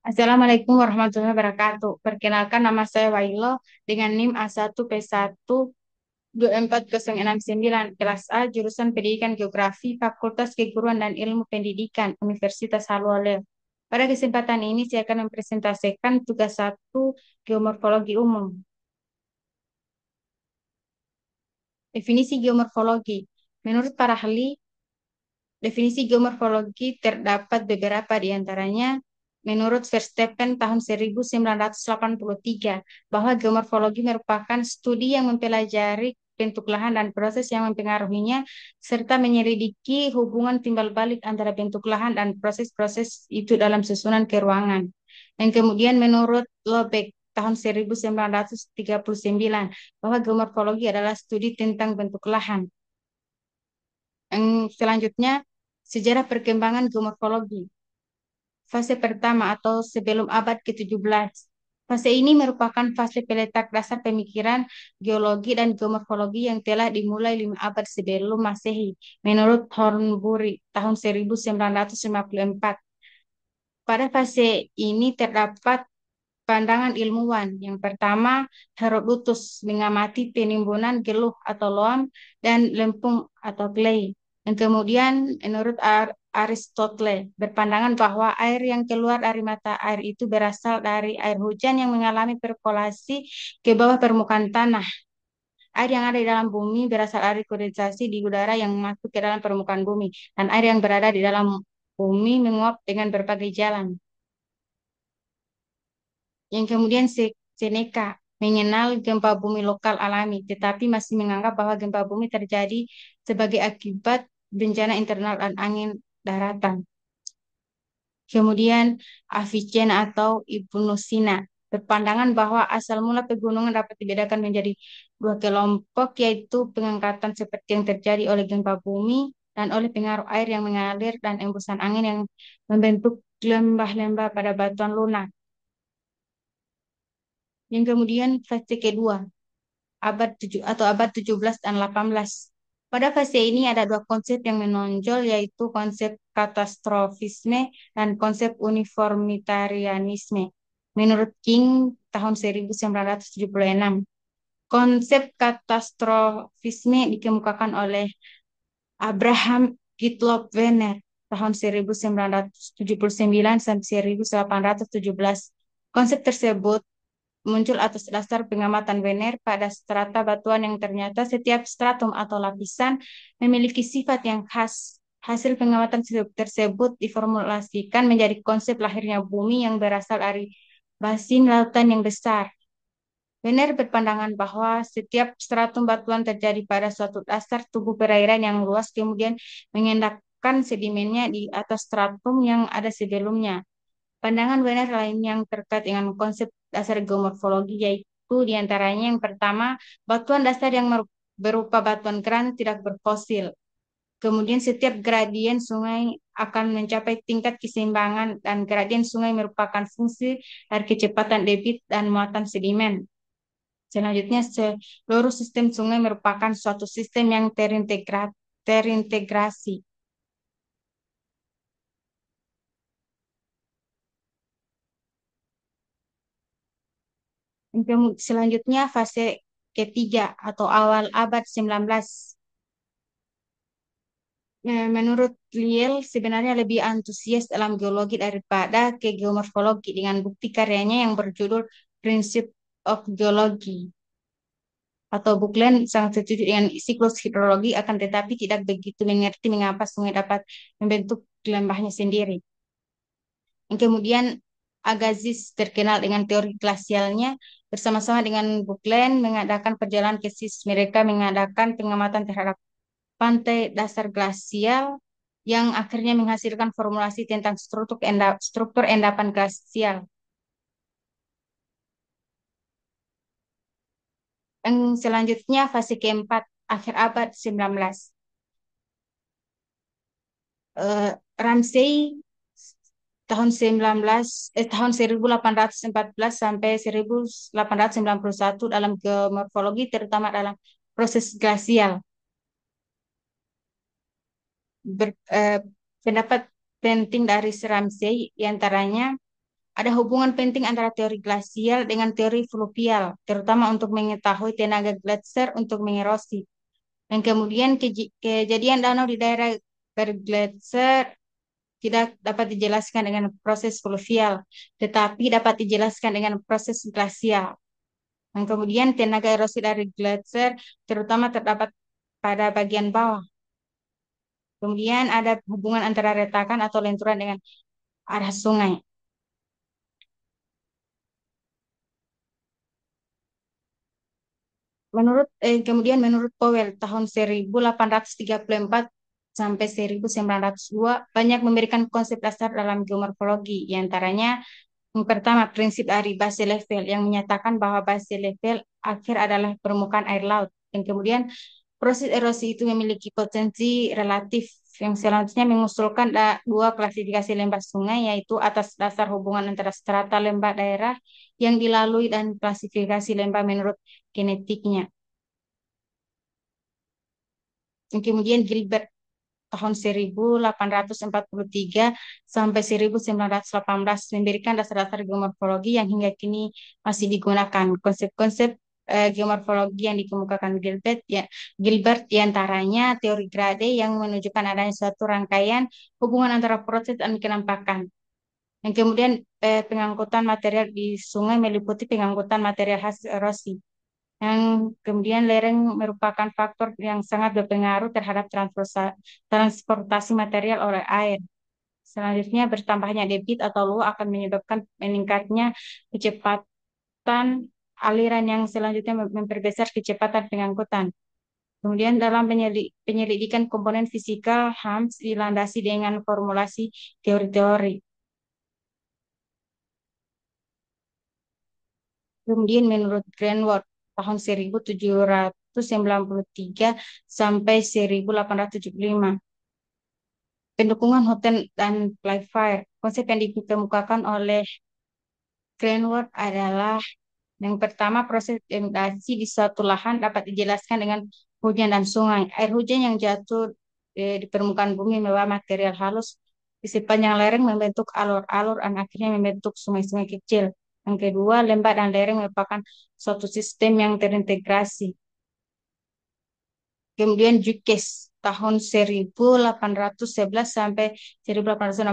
Assalamualaikum warahmatullahi wabarakatuh. Perkenalkan nama saya Wailo dengan NIM A1P1 24069 kelas A jurusan Pendidikan Geografi Fakultas Keguruan dan Ilmu Pendidikan Universitas Haloleo. Pada kesempatan ini saya akan mempresentasikan tugas satu geomorfologi umum. Definisi geomorfologi. Menurut para ahli, definisi geomorfologi terdapat beberapa di antaranya menurut Verstappen tahun 1983 bahwa geomorfologi merupakan studi yang mempelajari bentuk lahan dan proses yang mempengaruhinya serta menyelidiki hubungan timbal balik antara bentuk lahan dan proses-proses itu dalam susunan keruangan. Dan kemudian menurut Lobeck tahun 1939 bahwa geomorfologi adalah studi tentang bentuk lahan. Yang selanjutnya, sejarah perkembangan geomorfologi. Fase pertama atau sebelum abad ke-17. Fase ini merupakan fase peletak dasar pemikiran geologi dan geomorfologi yang telah dimulai 5 abad sebelum Masehi, menurut Hornbury tahun 1954. Pada fase ini terdapat pandangan ilmuwan. Yang pertama, Herodotus mengamati penimbunan geluh atau loam dan lempung atau clay. Dan kemudian menurut Aristoteles berpandangan bahwa air yang keluar dari mata air itu berasal dari air hujan yang mengalami perkolasi ke bawah permukaan tanah. Air yang ada di dalam bumi berasal dari kondensasi di udara yang masuk ke dalam permukaan bumi. Dan air yang berada di dalam bumi menguap dengan berbagai jalan. Yang kemudian Seneca mengenal gempa bumi lokal alami, tetapi masih menganggap bahwa gempa bumi terjadi sebagai akibat bencana internal dan angin daratan. Kemudian Avicenna atau Ibnu Sina berpandangan bahwa asal mula pegunungan dapat dibedakan menjadi dua kelompok, yaitu pengangkatan seperti yang terjadi oleh gempa bumi dan oleh pengaruh air yang mengalir dan embusan angin yang membentuk lembah-lembah pada batuan lunak. Yang kemudian fase kedua, abad 7 atau abad 17 dan 18. Pada fase ini ada dua konsep yang menonjol, yaitu konsep katastrofisme dan konsep uniformitarianisme. Menurut King tahun 1976, konsep katastrofisme dikemukakan oleh Abraham Gottlob Werner tahun 1979 sampai 1817. Konsep tersebut muncul atas dasar pengamatan Werner pada strata batuan yang ternyata setiap stratum atau lapisan memiliki sifat yang khas. Hasil pengamatan tersebut diformulasikan menjadi konsep lahirnya bumi yang berasal dari basin lautan yang besar. Werner berpandangan bahwa setiap stratum batuan terjadi pada suatu dasar tubuh perairan yang luas kemudian mengendapkan sedimennya di atas stratum yang ada sebelumnya. Pandangan Werner lain yang terkait dengan konsep dasar geomorfologi yaitu diantaranya yang pertama, batuan dasar yang berupa batuan granit tidak berfosil. Kemudian setiap gradien sungai akan mencapai tingkat keseimbangan dan gradien sungai merupakan fungsi dari kecepatan debit dan muatan sedimen. Selanjutnya, seluruh sistem sungai merupakan suatu sistem yang terintegrasi. Selanjutnya, fase ketiga atau awal abad 19. Menurut Liel, sebenarnya lebih antusias dalam geologi daripada ke geomorfologi dengan bukti karyanya yang berjudul Principle of Geology. Atau Buckland sangat setuju dengan siklus hidrologi, akan tetapi tidak begitu mengerti mengapa sungai dapat membentuk lembahnya sendiri. Yang kemudian Agassiz terkenal dengan teori glasialnya, bersama-sama dengan Buckland mengadakan perjalanan ke sis. Mereka mengadakan pengamatan terhadap pantai dasar glasial yang akhirnya menghasilkan formulasi tentang struktur endapan glasial. Yang selanjutnya fase keempat, akhir abad 19. Ramsey tahun 1814 sampai 1891 dalam geomorfologi terutama dalam proses glasial. Ber, eh, Pendapat penting dari Ramsey diantaranya Ada hubungan penting antara teori glasial dengan teori fluvial, terutama untuk mengetahui tenaga gletser untuk mengerosi. Dan kemudian kejadian danau di daerah bergletser tidak dapat dijelaskan dengan proses fluvial, tetapi dapat dijelaskan dengan proses glasial. Dan kemudian tenaga erosi dari gletser terutama terdapat pada bagian bawah. Kemudian ada hubungan antara retakan atau lenturan dengan arah sungai. Kemudian menurut Powell tahun 1834 sampai 1902 banyak memberikan konsep dasar dalam geomorfologi, di antaranya yang pertama prinsip dari base level yang menyatakan bahwa base level akhir adalah permukaan air laut. Dan kemudian proses erosi itu memiliki potensi relatif yang selanjutnya mengusulkan dua klasifikasi lembah sungai yaitu atas dasar hubungan antara strata lembah daerah yang dilalui dan klasifikasi lembah menurut genetiknya. Kemudian Gilbert tahun 1843 sampai 1918 memberikan dasar-dasar geomorfologi yang hingga kini masih digunakan. Konsep-konsep geomorfologi yang dikemukakan Gilbert diantaranya teori grade yang menunjukkan adanya suatu rangkaian hubungan antara proses dan kenampakan. Yang kemudian pengangkutan material di sungai meliputi pengangkutan material hasil erosi yang kemudian lereng merupakan faktor yang sangat berpengaruh terhadap transportasi material oleh air. Selanjutnya, bertambahnya debit atau luas akan menyebabkan meningkatnya kecepatan aliran yang selanjutnya memperbesar kecepatan pengangkutan. Kemudian dalam penyelidikan komponen fisikal, HAMS dilandasi dengan formulasi teori-teori. Kemudian menurut Greenwald tahun 1793 sampai 1875. Pendukungan hotel dan Playfair. Konsep yang dikemukakan oleh Greenwald adalah yang pertama proses irigasi di suatu lahan dapat dijelaskan dengan hujan dan sungai. Air hujan yang jatuh di permukaan bumi membawa material halus di sepanjang lereng membentuk alur-alur dan akhirnya membentuk sungai-sungai kecil. Yang kedua, lembah dan lereng merupakan suatu sistem yang terintegrasi. Kemudian Jukes tahun 1811 sampai 1869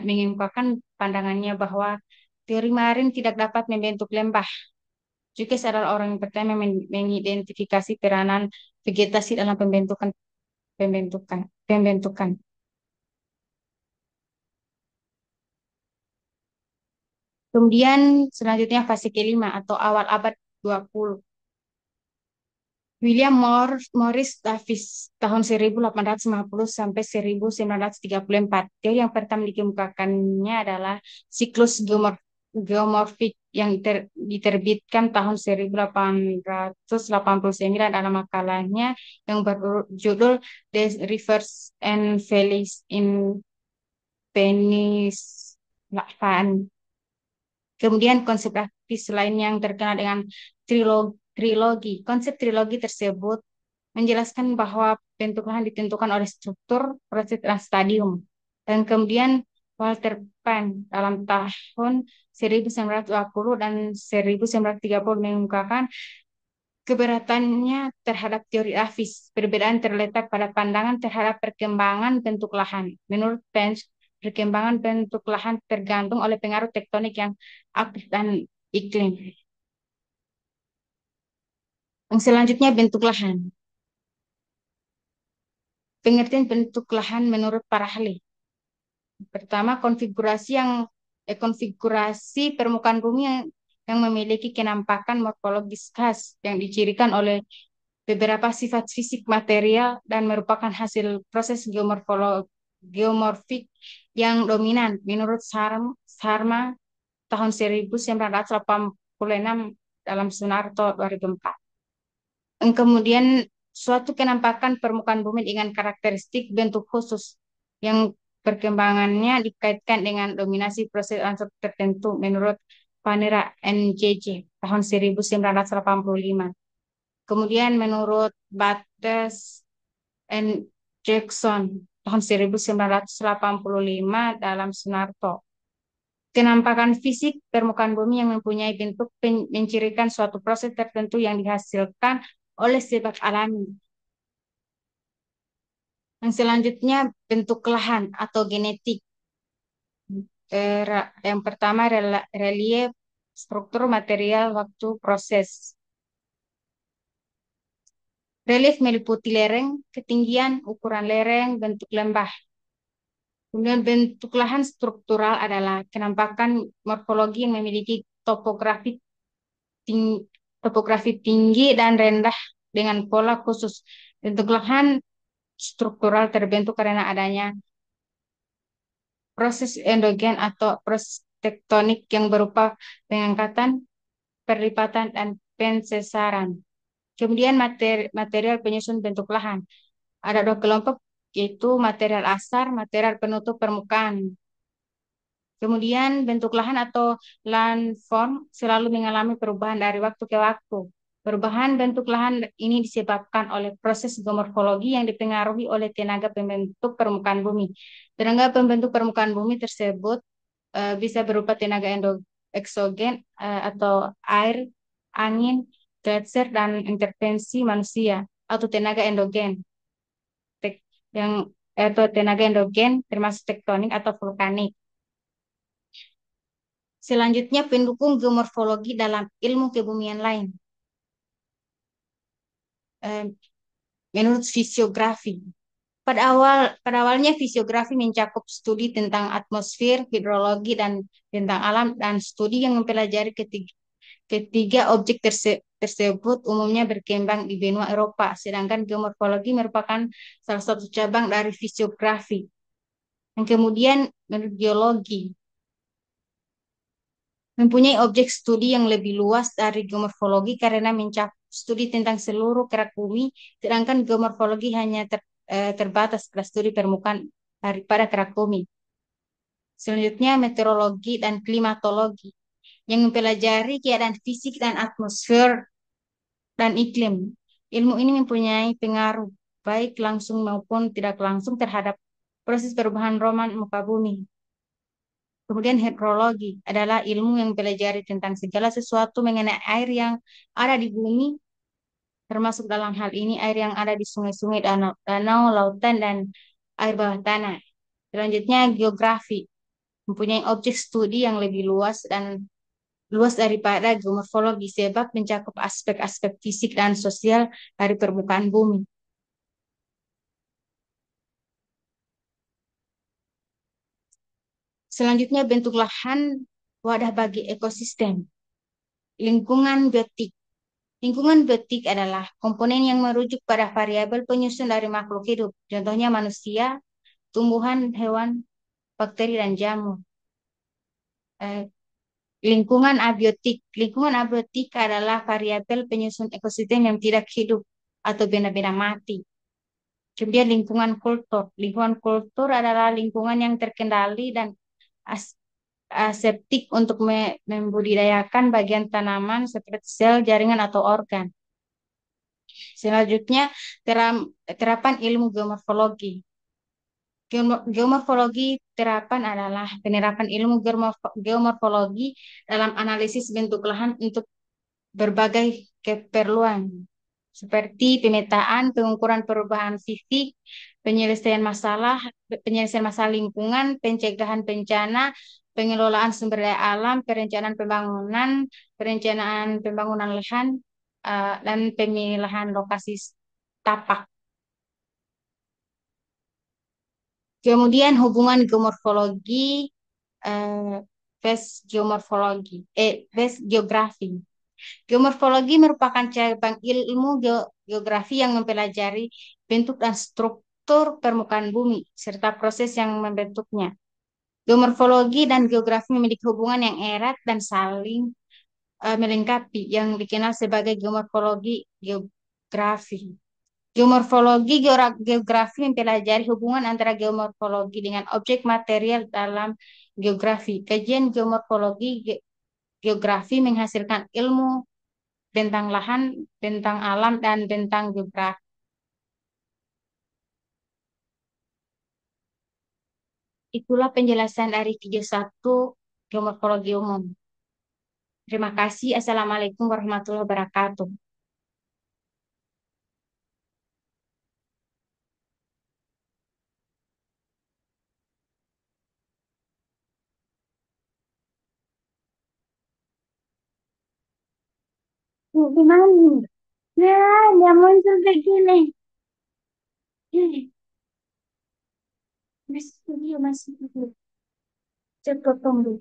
mengungkapkan pandangannya bahwa teori marin tidak dapat membentuk lembah. Jukes adalah orang yang pertama mengidentifikasi peranan vegetasi dalam pembentukan. Kemudian selanjutnya fase kelima atau awal abad 20. Morris Davis tahun 1850 sampai 1934. Teori yang pertama dikemukakannya adalah siklus geomorfik yang diterbitkan tahun 1889 dalam makalahnya yang berjudul The Rivers and Valleys in Pennsylvania. Kemudian konsep grafis lain yang terkenal dengan trilogi. Konsep trilogi tersebut menjelaskan bahwa bentuk lahan ditentukan oleh struktur, proses, dan stadium. Dan kemudian Walter Pan dalam tahun 1920 dan 1930 mengungkapkan keberatannya terhadap teori grafis. Perbedaan terletak pada pandangan terhadap perkembangan bentuk lahan. Menurut Pence, perkembangan bentuk lahan tergantung oleh pengaruh tektonik yang aktif dan iklim. Yang selanjutnya bentuk lahan. Pengertian bentuk lahan menurut para ahli. Pertama, konfigurasi permukaan bumi yang memiliki kenampakan morfologis khas yang dicirikan oleh beberapa sifat fisik material dan merupakan hasil proses geomorfik yang dominan menurut Sharma tahun 1986 dalam Sunarto 2004. Dan kemudian suatu kenampakan permukaan bumi dengan karakteristik bentuk khusus yang perkembangannya dikaitkan dengan dominasi proses unsur tertentu menurut Panera NJJ tahun 1985. Kemudian menurut Bates and Jackson tahun 1985 dalam Sunarto. Kenampakan fisik permukaan bumi yang mempunyai bentuk mencirikan suatu proses tertentu yang dihasilkan oleh sebab alami. Yang selanjutnya bentuk lahan atau genetik. Yang pertama relief, struktur material, waktu, proses. Relief meliputi lereng, ketinggian, ukuran lereng, bentuk lembah. Kemudian bentuk lahan struktural adalah kenampakan morfologi yang memiliki ting- topografi tinggi dan rendah dengan pola khusus. Bentuk lahan struktural terbentuk karena adanya proses endogen atau proses tektonik yang berupa pengangkatan, perlipatan, dan pensesaran. Kemudian material penyusun bentuk lahan. Ada dua kelompok, yaitu material asar, material penutup permukaan. Kemudian bentuk lahan atau landform selalu mengalami perubahan dari waktu ke waktu. Perubahan bentuk lahan ini disebabkan oleh proses geomorfologi yang dipengaruhi oleh tenaga pembentuk permukaan bumi. Tenaga pembentuk permukaan bumi tersebut bisa berupa tenaga eksogen atau air, angin, gletser, dan intervensi manusia atau tenaga endogen. Yang atau tenaga endogen termasuk tektonik atau vulkanik. Selanjutnya pendukung geomorfologi dalam ilmu kebumian lain. Eh, Menurut fisiografi. Pada awalnya fisiografi mencakup studi tentang atmosfer, hidrologi, dan bentang alam, dan studi yang mempelajari ketiga objek tersebut umumnya berkembang di benua Eropa, sedangkan geomorfologi merupakan salah satu cabang dari fisiografi. Dan kemudian menurut geologi, mempunyai objek studi yang lebih luas dari geomorfologi karena mencakup studi tentang seluruh kerak bumi, sedangkan geomorfologi hanya terbatas pada studi permukaan daripada kerak bumi. Selanjutnya meteorologi dan klimatologi yang mempelajari keadaan fisik dan atmosfer dan iklim. Ilmu ini mempunyai pengaruh baik langsung maupun tidak langsung terhadap proses perubahan roman muka bumi. Kemudian hidrologi adalah ilmu yang mempelajari tentang segala sesuatu mengenai air yang ada di bumi, termasuk dalam hal ini air yang ada di sungai-sungai, danau, lautan, dan air bawah tanah. Selanjutnya geografi, mempunyai objek studi yang lebih luas daripada geomorfologi sebab mencakup aspek-aspek fisik dan sosial dari permukaan bumi. Selanjutnya bentuk lahan wadah bagi ekosistem. Lingkungan biotik. Lingkungan biotik adalah komponen yang merujuk pada variabel penyusun dari makhluk hidup. Contohnya manusia, tumbuhan, hewan, bakteri, dan jamur. Eh, Lingkungan abiotik. Lingkungan abiotik adalah variabel penyusun ekosistem yang tidak hidup atau benda-benda mati. Kemudian lingkungan kultur. Lingkungan kultur adalah lingkungan yang terkendali dan as- aseptik untuk membudidayakan bagian tanaman seperti sel, jaringan, atau organ. Selanjutnya, terapan ilmu geomorfologi. Geomorfologi terapan adalah penerapan ilmu geomorfologi dalam analisis bentuk lahan untuk berbagai keperluan, seperti pemetaan, pengukuran perubahan fisik, penyelesaian masalah lingkungan, pencegahan bencana, pengelolaan sumber daya alam, perencanaan pembangunan lahan, dan pemilihan lokasi tapak. Kemudian hubungan geomorfologi, eh, geografi. Geomorfologi merupakan cabang ilmu geografi yang mempelajari bentuk dan struktur permukaan bumi serta proses yang membentuknya. Geomorfologi dan geografi memiliki hubungan yang erat dan saling melengkapi yang dikenal sebagai geomorfologi geografi. Geografi mempelajari hubungan antara geomorfologi dengan objek material dalam geografi. Kajian geografi menghasilkan ilmu bentang lahan, bentang alam, dan bentang geografi. Itulah penjelasan dari video 1 Geomorfologi umum. Terima kasih. Assalamualaikum warahmatullahi wabarakatuh. Gimana? Nah, dia muncul begini. Masih video, masih video. Cepet tunggu.